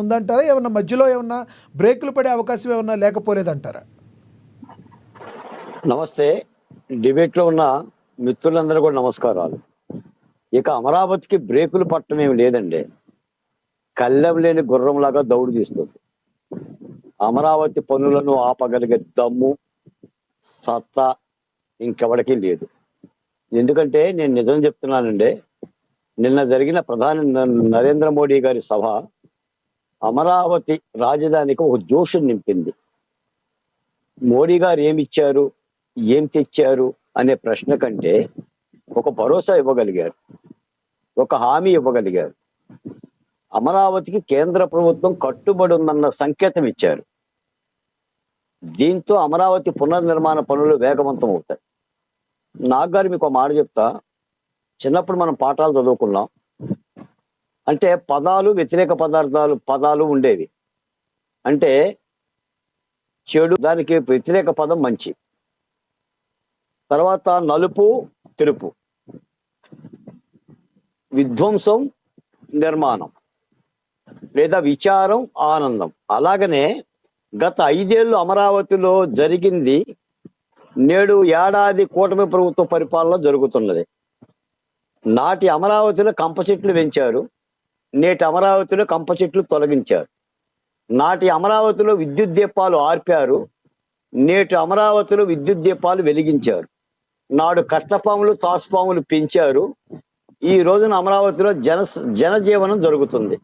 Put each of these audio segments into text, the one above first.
ఉందంటారా? ఏమన్నా మధ్యలో ఏమన్నా బ్రేకులు పడే అవకాశం ఏమన్నా లేకపోలేదంటారా? నమస్తే. డిబేట్లో ఉన్న మిత్రులందరూ కూడా నమస్కారాలు. ఇక అమరావతికి బ్రేకులు పట్టడం ఏమి లేదండి. కళ్ళెం లేని గుర్రంలాగా దౌడు తీస్తుంది. అమరావతి పనులను ఆపగలిగే దమ్ము, సత్తా ఇంకెవడికి లేదు. ఎందుకంటే నేను నిజం చెప్తున్నానండి. నిన్న జరిగిన ప్రధాని నరేంద్ర మోడీ గారి సభ అమరావతి రాజధానికి ఒక జోషును నింపింది. మోడీ గారు ఏమిచ్చారు, ఏం తెచ్చారు అనే ప్రశ్న కంటే ఒక భరోసా ఇవ్వగలిగారు, ఒక హామీ ఇవ్వగలిగారు. అమరావతికి కేంద్ర ప్రభుత్వం కట్టుబడి ఉందన్న సంకేతం ఇచ్చారు. దీంతో అమరావతి పునర్నిర్మాణ పనులు వేగవంతం అవుతాయి. నాగారు మీకు ఒక మాట చెప్తా. చిన్నప్పుడు మనం పాఠాలు చదువుకున్నాం. అంటే పదాలు, వ్యతిరేక పదాలు ఉండేవి. అంటే చెడు, దానికి వ్యతిరేక పదం మంచి. తర్వాత నలుపు, తెలుపు, విధ్వంసం, నిర్మాణం, లేదా విచారం, ఆనందం. అలాగనే గత 5 ఏళ్ళు అమరావతిలో జరిగింది నేడు ఏడాది కూటమి ప్రభుత్వ పరిపాలన జరుగుతున్నది. నాటి అమరావతిలో కంప చెట్లు పెంచారు, నేటి అమరావతిలో కంప చెట్లు తొలగించారు. నాటి అమరావతిలో విద్యుత్ దీపాలు ఆర్పారు, నేటి అమరావతిలో విద్యుత్ దీపాలు వెలిగించారు. నాడు కట్టపాములు, తాసుపాములు పెంచారు, ఈ రోజున అమరావతిలో జనజీవనం జరుగుతుంది.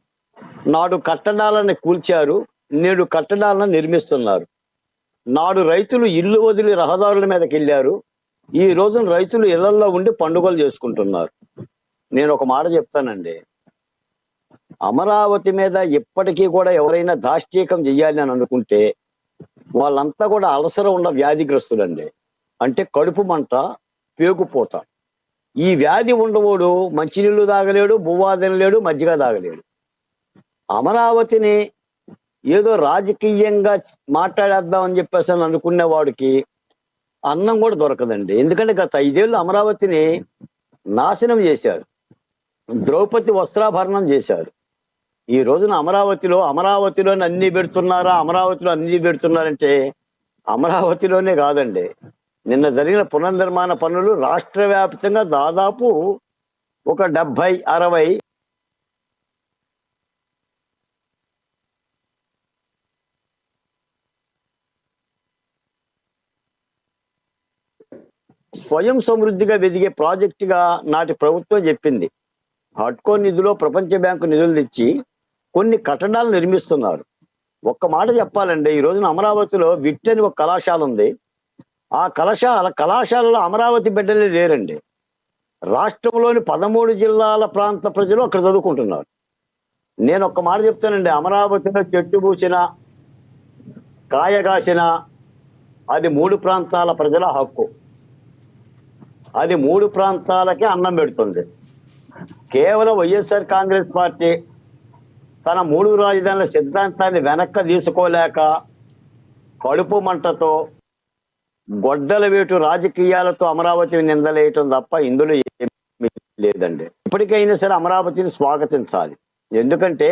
నాడు కట్టడాలను కూల్చారు, నేడు కట్టడాలను నిర్మిస్తున్నారు. నాడు రైతులు ఇల్లు వదిలి రహదారుల మీదకి వెళ్ళారు, ఈ రోజున రైతులు ఇళ్లలో ఉండి పండుగలు చేసుకుంటున్నారు. నేను ఒక మాట చెప్తానండి. అమరావతి మీద ఇప్పటికీ కూడా ఎవరైనా దాష్టీకం చెయ్యాలి అని అనుకుంటే వాళ్ళంతా కూడా అలసర ఉన్న వ్యాధిగ్రస్తులండి. అంటే కడుపు మంట, పేగుపోట. ఈ వ్యాధి ఉండవోడు మంచినీళ్ళు తాగలేడు, బువ్వా తినలేడు, మజ్జిగ తాగలేడు. అమరావతిని ఏదో రాజకీయంగా మాట్లాడేద్దామని చెప్పేసి అని అనుకునే వాడికి అన్నం కూడా దొరకదండి. ఎందుకంటే గత 5 ఏళ్ళు అమరావతిని నాశనం చేశారు, ద్రౌపది వస్త్రాభరణం చేశారు. ఈ రోజున అమరావతిలోనే అన్ని పెడుతున్నారంటే అమరావతిలోనే కాదండి. నిన్న జరిగిన పునర్నిర్మాణ పనులు రాష్ట్ర వ్యాప్తంగా దాదాపు ఒక 70-60 స్వయం సమృద్ధిగా వెదిగే ప్రాజెక్టుగా నాటి ప్రభుత్వం చెప్పింది. హడ్కో నిధిలో ప్రపంచ బ్యాంకు నిధులు తెచ్చి కొన్ని కట్టడాలు నిర్మిస్తున్నారు. ఒక్క మాట చెప్పాలండి, ఈ రోజున అమరావతిలో విట్ అని ఒక కళాశాల ఉంది. ఆ కళాశాలలో అమరావతి బిడ్డలే లేరండి. రాష్ట్రంలోని 13 జిల్లాల ప్రాంత ప్రజలు అక్కడ చదువుకుంటున్నారు. నేను ఒక్క మాట చెప్తానండి, అమరావతిలో చెట్టు పూసిన, కాయగాసిన అది 3 ప్రాంతాల ప్రజల హక్కు. అది 3 ప్రాంతాలకే అన్నం పెడుతుంది. కేవలం వైఎస్ఆర్ కాంగ్రెస్ పార్టీ తన 3 రాజధానుల సిద్ధాంతాన్ని వెనక్కి తీసుకోలేక కడుపు మంటతో గొడ్డల వేటు రాజకీయాలతో అమరావతిని నిందలేయటం తప్ప ఇందులో ఏమీ లేదండి. ఇప్పటికైనా సరే అమరావతిని స్వాగతించాలి. ఎందుకంటే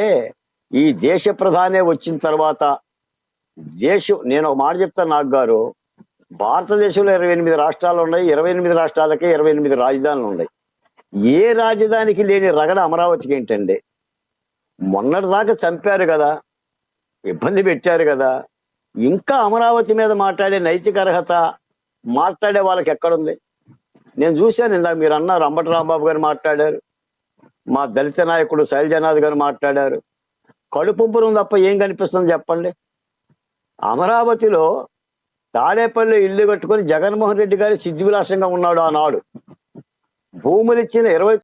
ఈ దేశ ప్రధానే వచ్చిన తర్వాత నేను ఒక మాట చెప్తాను నాగారు. భారతదేశంలో 28 రాష్ట్రాలు ఉన్నాయి. 28 రాష్ట్రాలకే 28 రాజధానులు ఉన్నాయి. ఏ రాజధానికి లేని రగడ అమరావతికి ఏంటండి? మొన్నటి దాకా చంపారు కదా, ఇబ్బంది పెట్టారు కదా. ఇంకా అమరావతి మీద మాట్లాడే నైతిక అర్హత మాట్లాడే వాళ్ళకి ఎక్కడుంది? నేను చూశాను, ఇందాక మీరు అన్నారు, అంబటి రాంబాబు గారు మాట్లాడారు, మా దళిత నాయకుడు శైలజనాథ్ గారు మాట్లాడారు. కడుపుబ్బరం తప్ప ఏం కనిపిస్తుంది చెప్పండి? అమరావతిలో తాడేపల్లి ఇల్లు కట్టుకొని జగన్మోహన్ రెడ్డి గారి సిద్ధివిలాసంగా ఉన్నాడు ఆనాడు. భూములు ఇచ్చిన 20